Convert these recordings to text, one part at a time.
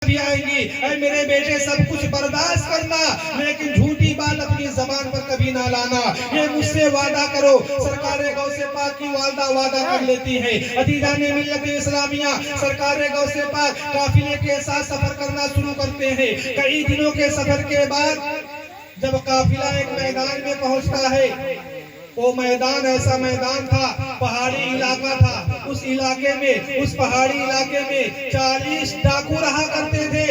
بھی آئیں گی، اے میرے بیٹے سب کچھ برداشت کرنا لیکن جھوٹی بات اپنی زبان پر کبھی نہ لانا، یہ مجھ سے وعدہ کرو۔ سرکار غوث پاک کی والدہ وعدہ کر لیتی ہے۔ عزیزان ملت اسلامیہ، سرکار غوث پاک قافلے کے ساتھ سفر کرنا شروع کرتے ہیں۔ کئی دنوں کے سفر کے بعد جب قافلہ ایک میدان میں پہنچتا ہے، وہ میدان ایسا میدان تھا، پہاڑی علاقہ تھا، اس علاقے میں، اس پہاڑی علاقے میں 40 ڈاکو رہا کرتے تھے۔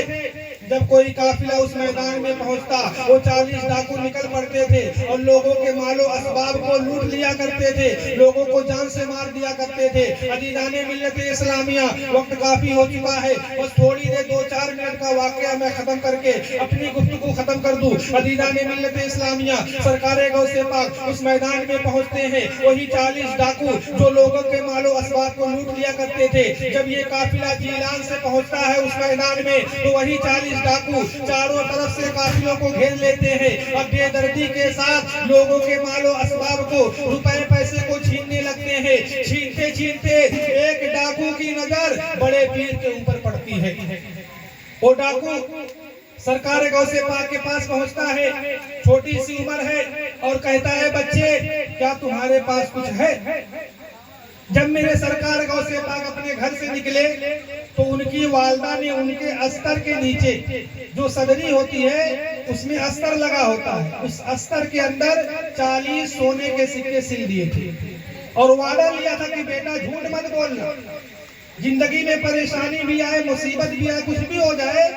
جب کوئی قافلہ اس میدان میں پہنچتا، وہ 40 ڈاکو نکل پڑتے تھے اور لوگوں کے مال و اسباب کو لوٹ لیا کرتے تھے، لوگوں کو جان سے مار دیا کرتے تھے۔ عزیزان ملت اسلامیہ، وقت کافی ہو چکا ہے، بس تھوڑی دیر 2-4 منٹ کا واقعہ میں ختم کر کے اپنی گفتگو ختم کر دوں۔ عزیزان ملت اسلامیہ، سرکار غوث پاک اس میدان میں پہنچتے ہیں، وہی 40 ڈاکو جو لوگوں کے مال و اسباب کو لوٹ لیا کرتے تھے، جب یہ قافلہ جیلان سے پہنچتا ہے اس میدان میں، تو وہی 40 ڈاکو چاروں طرف سے قافلوں کو گھیر لیتے ہیں، اب بے دردی کے ساتھ لوگوں کے مال و اسباب کو، روپے پیسے کو چھیننے لگتے ہیں۔ چھینتے چھینتے ایک ڈاکو کی نظر بڑے پیر کے اوپر پڑتی ہے۔ وہ ڈاکو سرکار غوث پاک کے پاس پہنچتا ہے، چھوٹی سی عمر ہے، اور کہتا ہے بچے کیا تمہارے پاس کچھ ہے؟ جب میرے سرکار غوث پاک اپنے گھر سے نکلے تو ان کی والدہ نے ان کے استر کے نیچے جو صدری ہوتی ہے اس میں استر لگا ہوتا ہے، اس استر کے اندر 40 سونے کے سکے سل دیے تھے اور وعدہ لیا تھا کہ بیٹا جھوٹ مت بولنا، زندگی میں پریشانی بھی آئے، مصیبت بھی آئے، کچھ بھی ہو جائے،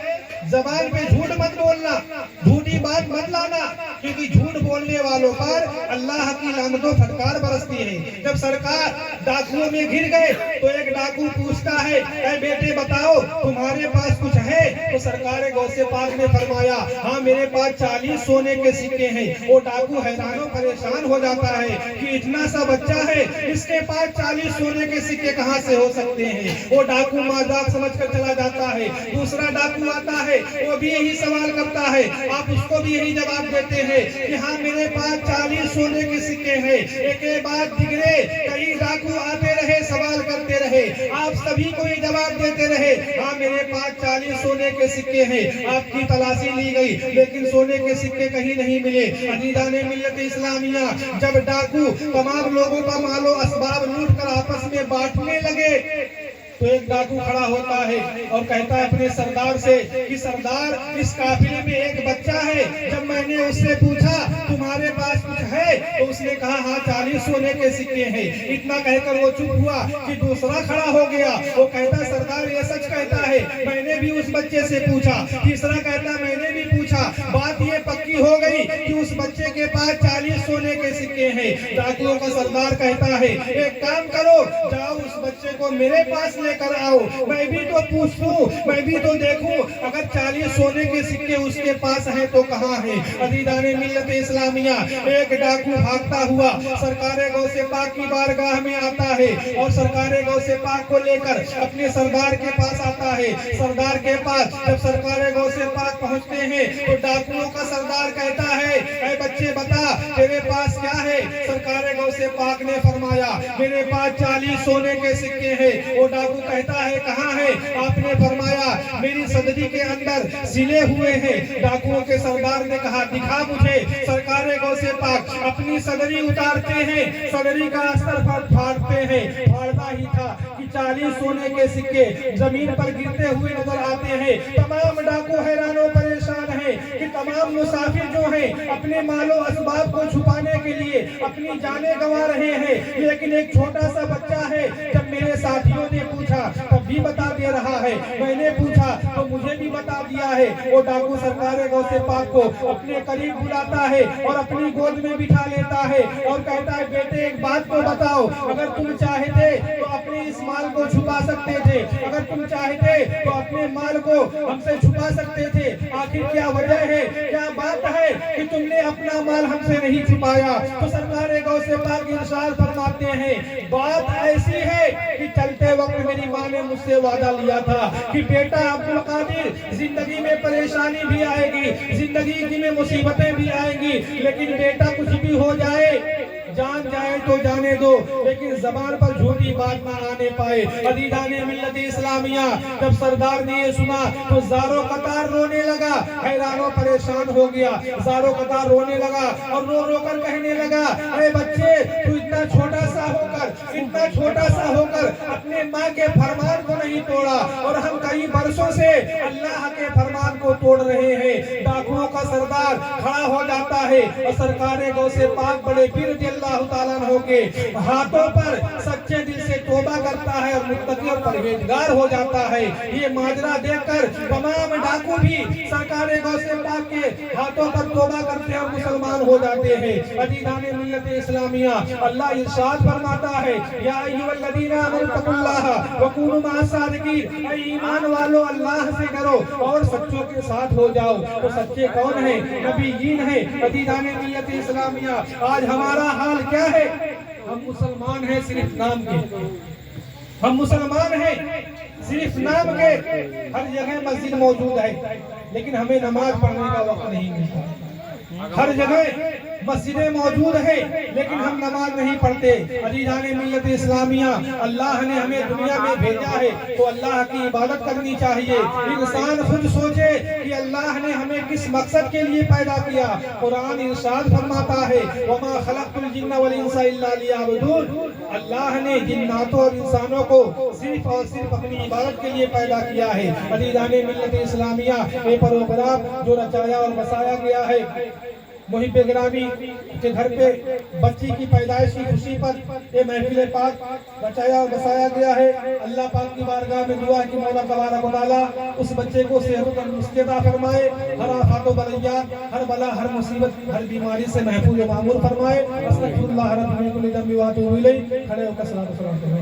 زبان پہ جھوٹ مت بولنا، جھوٹی بات مت لانا، کیونکہ جھوٹ بولنے والوں پر اللہ کی لعنت و پھٹکار برستی ہے۔ جب سرکار ڈاکوؤں میں گھر گئے تو ایک ڈاکو پوچھتا ہے اے بیٹے بتاؤ تمہارے پاس کچھ ہے؟ تو سرکار غوث پاک نے فرمایا ہاں میرے پاس 40 سونے کے سکے ہیں۔ وہ ڈاکو حیران و پریشان ہو جاتا ہے کہ اتنا سا بچہ ہے، اس کے پاس 40 سونے کے سکے کہاں سے ہو سکتے ہیں؟ وہ ڈاکو مذاق سمجھ کر چلا جاتا ہے۔ دوسرا ڈاکو آتا ہے، وہ بھی یہی سوال کرتا ہے، آپ اس کو بھی یہی جواب دیتے ہیں کہ ہاں میرے پاس 40 سونے کے سکے ہیں۔ ایک کے بعد دیگرے کئی ڈاکو آتے رہے، سوال کرتے رہے، آپ سبھی کو یہ جواب دیتے رہے ہاں میرے پاس 40 سونے کے سکے ہیں۔ آپ کی تلاشی لی گئی لیکن سونے کے سکے کہیں نہیں ملے۔ عزیزان ملت اسلامیہ، جب ڈاکو تمام لوگوں کا مال و اسباب لوٹ کر آپس میں بانٹنے لگے تو ایک ڈاکو کھڑا ہوتا ہے اور کہتا ہے اپنے سردار سے کہ سردار اس قافلے میں ایک بچہ ہے، جب میں نے اس سے پوچھا تمہارے پاس کچھ ہے تو اس نے کہا ہاں 40 سونے کے سکے ہیں۔ اتنا کہہ کر وہ چپ ہوا کہ دوسرا کھڑا ہو گیا، وہ کہتا سردار یہ سچ کہتا ہے، میں نے بھی اس بچے سے پوچھا۔ تیسرا کہتا میں نے بھی پوچھا، بات یہ پکی ہو گئی کہ اس بچے کے پاس 40 سونے کے سکے ہیں۔ ڈاکوؤں کا سردار کہتا ہے ایک کام کرو، جاؤ اس بچے کو میرے پاس لے کر آؤ، میں بھی تو پوچھوں، میں بھی تو دیکھوں اگر 40 سونے کے سکے اس کے پاس ہیں تو کہاں ہیں۔ عزیزان ملت اسلامیہ، ایک ڈاکو بھاگتا ہوا سرکار غوث پاک کی بارگاہ میں آتا ہے اور سرکار غوث پاک کو لے کر اپنے سردار کے پاس آتا ہے۔ سردار کے پاس جب سرکار غوث پاک پہنچتے ہیں تو ڈاکوؤں کا سردار کہتا ہے اے بچے بتا تیرے پاس کیا ہے؟ سرکار غوث پاک نے فرمایا میرے پاس 40 سونے کے سکے ہیں۔ وہ ڈاکو کہتا ہے کہاں ہے؟ آپ نے فرمایا میری صدری کے اندر سلے ہوئے ہیں۔ ڈاکوؤں کے سردار نے کہا دکھا مجھے۔ سرکار غوث پاک اپنی صدری اتارتے ہیں، صدری کا استر پھاڑتے ہیں، پھاڑتا ہی تھا کہ 40 سونے کے سکے زمین پر گرتے ہوئے نظر آتے ہیں۔ تمام ڈاکو حیران و پریشان ہیں کہ تمام مسافر جو ہیں اپنے مال و اسباب کو چھپانے کے لیے اپنی جانیں گنوا رہے ہیں، لیکن ایک چھوٹا سا بچہ ہے، جب میرے ساتھیوں نے پوچھا تب بھی بتا دے رہا ہے، میں نے پوچھا تو مجھے بھی بتا دیا ہے۔ وہ ڈاکو سرکار غوث پاک کو اپنے قریب بلاتا ہے اور اپنی گود میں بٹھا لیتا ہے اور کہتا ہے بیٹے ایک بات کو بتاؤ، اگر تم چاہتے تو اپنے اس مال کو چھپا سکتے تھے، اگر تم چاہتے تو اپنے مال کو ہم سے چھپا سکتے تھے، آخر کیا وجہ ہے، کیا بات ہے کہ تم نے اپنا مال ہم سے نہیں چھپایا؟ تو سرکار غوث پاک ارشاد فرماتے ہیں بات ایسی ہے کہ چلتے وقت میری ماں نے مجھ سے وعدہ لیا تھا کہ بیٹا عبدالقادر زندگی میں پریشانی بھی آئے گی، زندگی میں مصیبتیں بھی آئیں گی، لیکن بیٹا کچھ بھی ہو جائے جان جائے تو جانے دو لیکن زبان پر جھوٹی بات نہ آنے پائے۔ عزیزان ملت اسلامیہ، جب سردار نے یہ سنا تو زارو قطار رونے لگا، حیران و پریشان ہو گیا، زارو قطار رونے لگا اور رو رو کر کہنے لگا، اے بچے تو اتنا چھوٹا سا ہو کر اپنے ماں کے فرمان کو نہیں توڑا، اور ہم کئی برسوں سے اللہ کے فرمان کو توڑ رہے ہیں۔ ڈاکوؤں کا سردار کھڑا ہو جاتا ہے اور سرکار غوث پاک بڑے پیر رضی اللہ تعالیٰ عنہ کے ہاتھوں پر سچے دل سے توبہ کرتا ہے اور متقی اور پرہیزگار ہو جاتا ہے۔ یہ ماجرا دیکھ کر تمام ڈاکو بھی سرکار غوث پاک کے ہاتھوں پر توبہ کرتے ہیں اور مسلمان ہو جاتے ہیں۔ عزیزان ملت اسلامیہ، اللہ ارشاد فرماتا ہے، یا ایھا الذین آمنوا اتقوا اللہ وکونوا مع الصادقین، اے ایمان والو اللہ سے ڈرو اور سچوں کے ساتھ ہو جاؤ۔ تو سچے کون ہیں؟ نبیین ہیں۔ عزیزان ملت اسلامیہ، آج ہمارا حال کیا ہے؟ ہم مسلمان ہیں صرف نام کے، ہم مسلمان ہیں صرف نام کے، ہر جگہ مسجد موجود ہے لیکن ہمیں نماز پڑھنے کا وقت نہیں ملتا، ہر جگہ مسجدیں موجود ہیں لیکن ہم نماز نہیں پڑھتے۔ عزیزان ملت اسلامیہ، اللہ نے ہمیں دنیا میں بھیجا ہے تو اللہ کی عبادت کرنی چاہیے۔ انسان خود سوچے کہ اللہ نے ہمیں کس مقصد کے لیے پیدا کیا۔ قرآن ارشاد فرماتا ہے، وَمَا خَلَقْتُ الْجِنَّ وَالْإِنسَ إِلَّا لِيَعْبُدُونِ، اللہ نے جناتوں اور انسانوں کو صرف اور صرف اپنی عبادت کے لیے پیدا کیا ہے۔ عزیزان ملت اسلامیہ، یہ پروگرام جو رچایا اور بسایا گیا ہے محب گرامی کے گھر پہ بچی کی پیدائش کی خوشی پر یہ محفل پاک بچایا اور بسایا گیا ہے۔ اللہ پاک کی بارگاہ میں دعا کہ مولا تبارک و تعالیٰ اس بچے کو صحت و تندرستی عطا فرمائے، ہر آفات و بلیات، ہر بلا، ہر مصیبت، ہر بیماری سے محفوظ و معمور فرمائے۔ استغفر اللہ رب من کل ذنب و اتوب الیہ۔ کھڑے ہو کر صلاۃ و سلام کریں۔